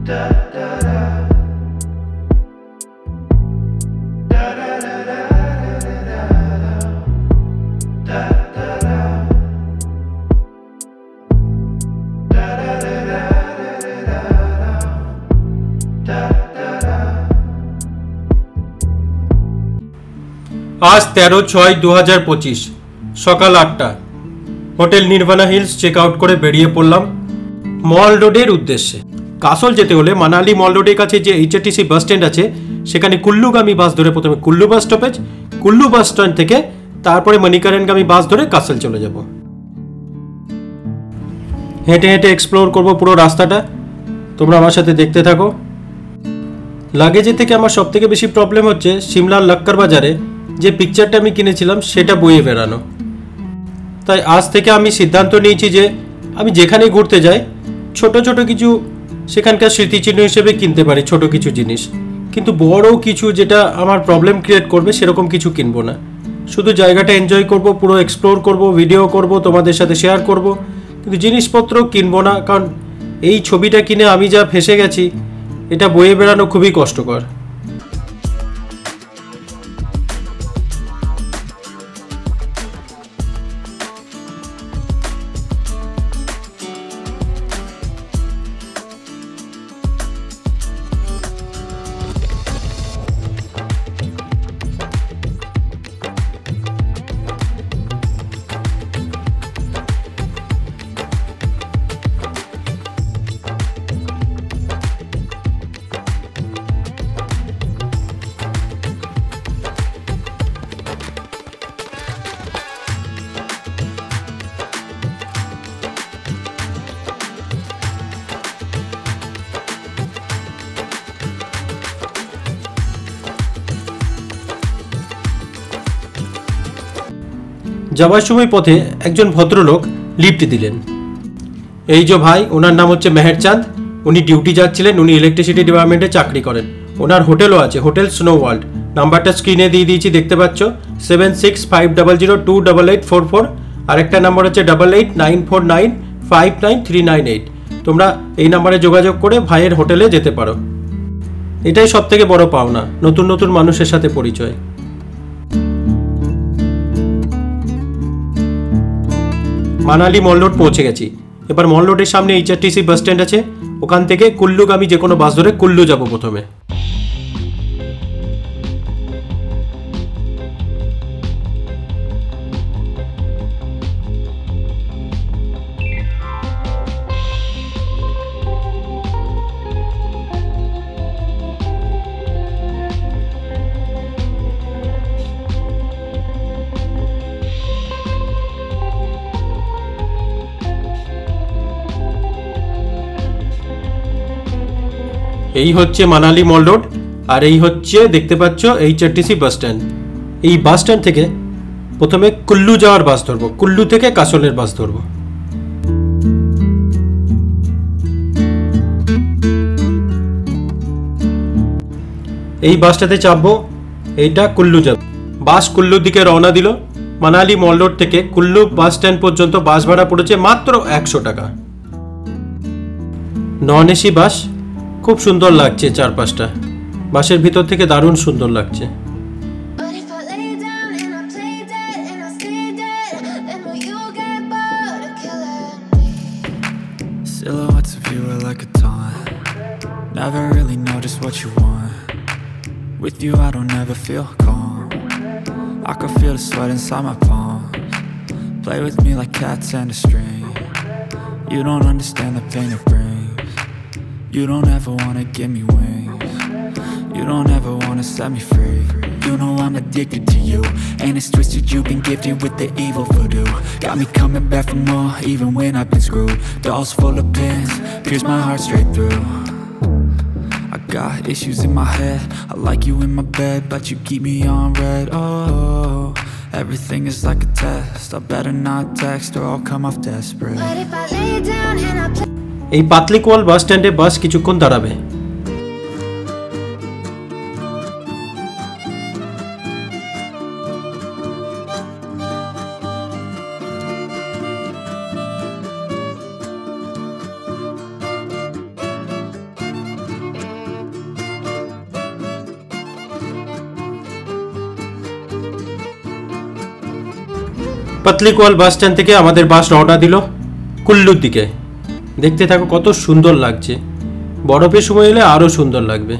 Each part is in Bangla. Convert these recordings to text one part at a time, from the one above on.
आज 13/6/2025 সকাল 8টা hotel Nirbana hills check out করে বেরিয়ে পড়লাম মল রোডের উদ্দেশ্যে। কাসল যেতে হলে মানালি মল রোডের কাছে যে এইচআরটিসি বাস স্ট্যান্ড আছে সেখানে কুল্লুগামী বাস ধরে প্রথমে কুল্লু বাস স্টপেজ, কুল্লু বাস স্ট্যান্ড থেকে তারপরে মণিকারেনগামী বাস ধরে কাসল চলে যাব। হেঁটে হেঁটে এক্সপ্লোর করব পুরো রাস্তাটা, তোমরা আমার সাথে দেখতে থাকো। লাগেজের থেকে আমার সব থেকে বেশি প্রবলেম হচ্ছে সিমলার লক্কর বাজারে যে পিকচারটা আমি কিনেছিলাম সেটা বয়ে বেড়ানো। তাই আজ থেকে আমি সিদ্ধান্ত নিয়েছি যে আমি যেখানে ঘুরতে যাই ছোট ছোট কিছু সেখানকার স্মৃতিচিহ্ন হিসেবে কিনতে পারি, ছোট কিছু জিনিস, কিন্তু বড় কিছু যেটা আমার প্রবলেম ক্রিয়েট করবে সেরকম কিছু কিনবো না। শুধু জায়গাটা এনজয় করব, পুরো এক্সপ্লোর করব, ভিডিও করব, তোমাদের সাথে শেয়ার করব, কিন্তু জিনিসপত্র কিনবো না। কারণ এই ছবিটা কিনে আমি যা ফেসে গেছি এটা বয়ে বেড়ানো খুবই কষ্টকর। যাওয়ার সময় পথে একজন ভদ্রলোক লিফট দিলেন। এই যে ভাই, ওনার নাম হচ্ছে মেহের চাঁদ, উনি ডিউটি যাচ্ছিলেন, উনি ইলেকট্রিসিটি ডিপার্টমেন্টে চাকরি করেন। ওনার হোটেলও আছে, হোটেল স্নো ওয়ার্ল্ড। নাম্বারটা স্ক্রিনে দিয়ে দিয়েছি, দেখতে পাচ্ছ, 7650028844। আরেকটা নাম্বার হচ্ছে 8894959398। তোমরা এই নাম্বারে যোগাযোগ করে ভাইয়ের হোটেলে যেতে পারো। এটাই সব থেকে বড় পাওনা, নতুন নতুন মানুষের সাথে পরিচয়। মানালি মল রোড পৌঁছে গেছি। এবার মল রোডের সামনে এইচআরটিসি বাস স্ট্যান্ড আছে, ওখান থেকে কুল্লুগামী যে কোনো বাস ধরে কুল্লু যাব প্রথমে। এই হচ্ছে মানালি মল রোড, আর এই হচ্ছে দেখতে পাচ্ছ এইচআরটিসি বাস স্ট্যান্ড। এই বাস স্ট্যান্ড থেকে প্রথমে কুল্লু যাওয়ার বাস ধরবো, কুল্লু থেকে কাসলের বাস ধরবো। এই বাসটাতে চাপবো, এইটা কুল্লু যাবে। বাস কুল্লুর দিকে রওনা দিল। মানালি মল রোড থেকে কুল্লু বাস স্ট্যান্ড পর্যন্ত বাস ভাড়া পড়েছে মাত্র 100 টাকা। নন এসি বাস, খুব সুন্দর লাগছে চারপাশটা, বাসের ভিতর থেকে দারুণ সুন্দর লাগছে। Silhouettes of you are like a taunt. Never really know just what you want. With you I don't ever feel calm. I can feel the sweat inside my palms. Play with me like cats and a string. You don't understand the pain it brings. You don't ever wanna give me wings. You don't ever wanna set me free. You know I'm addicted to you, and it's twisted, you've been gifted with the evil voodoo. Got me coming back for more, even when I've been screwed. Dolls full of pins, pierce my heart straight through. I got issues in my head, I like you in my bed, but you keep me on red. Oh, everything is like a test, I better not text or I'll come off desperate. But if I lay down and I play এই পাতলিকোয়াল বাস স্ট্যান্ডে বাস কিছুক্ষণ দাঁড়াবে। পাতলিকুয়াল বাস স্ট্যান্ড থেকে আমাদের বাস রওনা দিল কুল্লুর দিকে। দেখতে থাকো কত সুন্দর লাগছে, বরফের সময় এলে আরও সুন্দর লাগবে।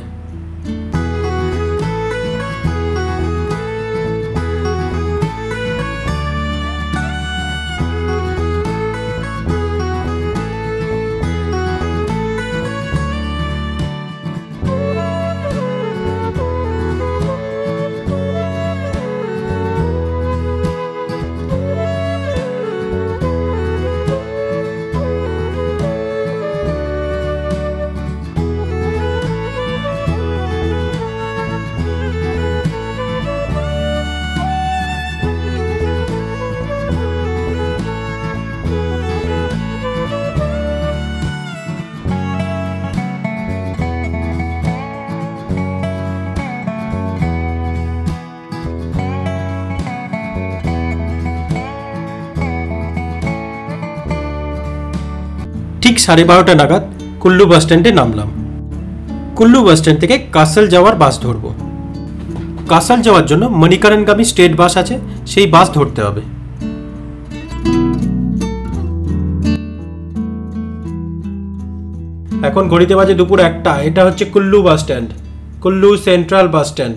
ঠিক 12:30 নাগাদ কুল্লু বাস স্ট্যান্ডে নামলাম। কুল্লু বাস স্ট্যান্ড থেকে কাসাল যাওয়ার বাস ধরবো। কাসাল যাওয়ার জন্য মণিকরণগামী স্টেট বাস আছে, সেই বাস ধরতে হবে। এখন ঘড়িতে বাজে দুপুর 1টা। এটা হচ্ছে কুল্লু বাস স্ট্যান্ড, কুল্লু সেন্ট্রাল বাস স্ট্যান্ড।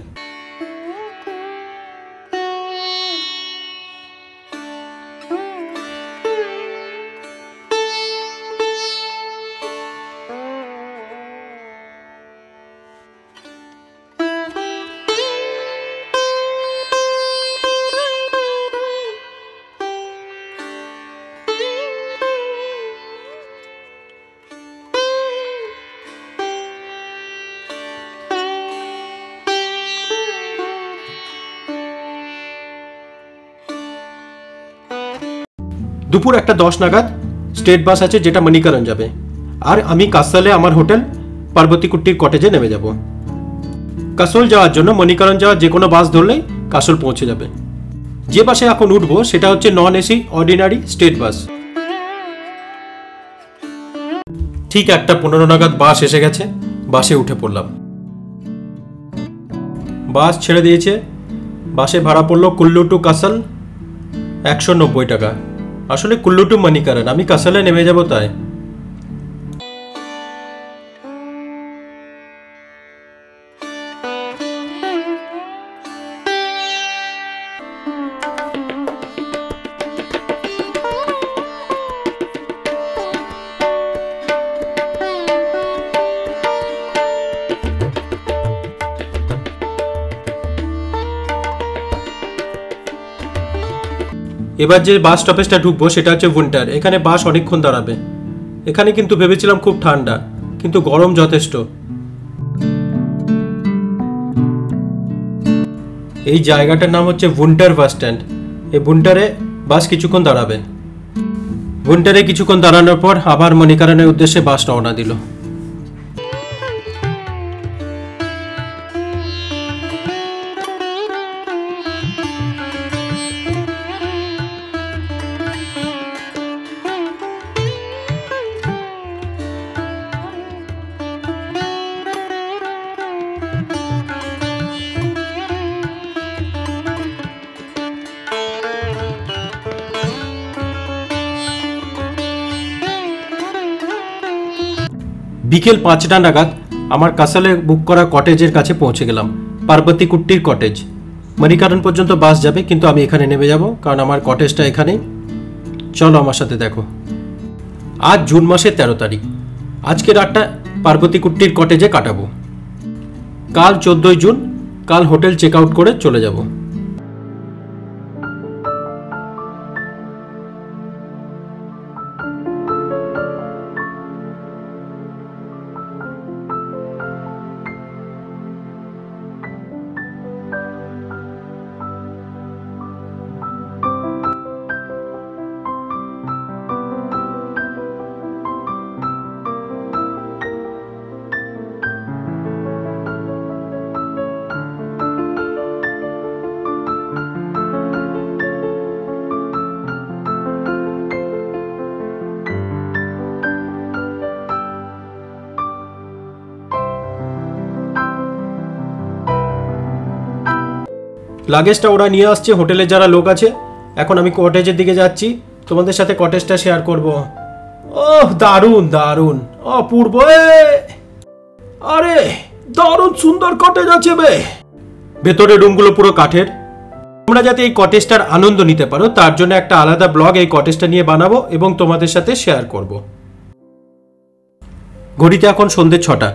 দুপুর 1:10 নাগাদ স্টেট বাস আছে যেটা মণিকরণ যাবে, আর আমি কাসালে আমার হোটেল পার্বতীকুট্টির কটেজে নেমে যাব। কাসল যাওয়ার জন্য মণিকরণ যাওয়ার যে কোনো বাস ধরলেই কাসল পৌঁছে যাবে। যে বাসে এখন উঠবো সেটা হচ্ছে non AC ordinary state bus. ঠিক 1:15 নাগাদ বাস এসে গেছে, বাসে উঠে পড়লাম। বাস ছেড়ে দিয়েছে। বাসে ভাড়া পড়লো কুল্লু টু কাসাল 190 টাকা। আসলে কুল্লু টু মণিকরণ, আমি কাসালে নেমে যাব তাই। এবার যে বাস স্টপেজটা ঢুকবো সেটা হচ্ছে উইন্টার। এখানে বাস অনেকক্ষণ দাঁড়াবে। এখানে কিন্তু ভেবেছিলাম খুব ঠান্ডা, কিন্তু গরম যথেষ্ট। এই জায়গাটার নাম হচ্ছে উইন্টার বাস স্ট্যান্ড। এই উইন্টারে বাস কিছুক্ষণ দাঁড়াবে। উইন্টারে কিছুক্ষণ দাঁড়ানোর পর আবার মণিকরণের উদ্দেশ্যে বাস রওনা দিল। বিকেল 5টা নাগাদ আমার কাসালে বুক করা কটেজের কাছে পৌঁছে গেলাম, পার্বতীকুট্টির কটেজ। মণিকরণ পর্যন্ত বাস যাবে, কিন্তু আমি এখানে নেমে যাব কারণ আমার কটেজটা এখানেই। চলো আমার সাথে দেখো। আজ জুন মাসের 13 তারিখ। আজকে রাতটা পার্বতীকুট্টির কটেজে কাটাবো। কাল 14 জুন, কাল হোটেল চেক আউট করে চলে যাব। লাগেজটা ওরা নিয়ে আসছে, হোটেলে যারা লোক আছে এখন আমি কটেজের দিকে যাচ্ছি, তোমাদের সাথে কটেজটা শেয়ার করব। ওহ দারুণ দারুণ, অপূর্ব! আরে দারুণ সুন্দর কটেজ আছে বে। ভেতরে রুমগুলো পুরো কাঠের। তোমরা যাতে এই কটেজটার আনন্দ নিতে পারো তার জন্য একটা আলাদা ব্লগ এই কটেজটা নিয়ে বানাবো এবং তোমাদের সাথে শেয়ার করব। ঘড়িতে এখন সন্ধ্যে 6টা,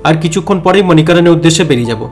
আর কিছুক্ষণ পরেই মণিকরণের উদ্দেশ্যে বেরিয়ে যাব।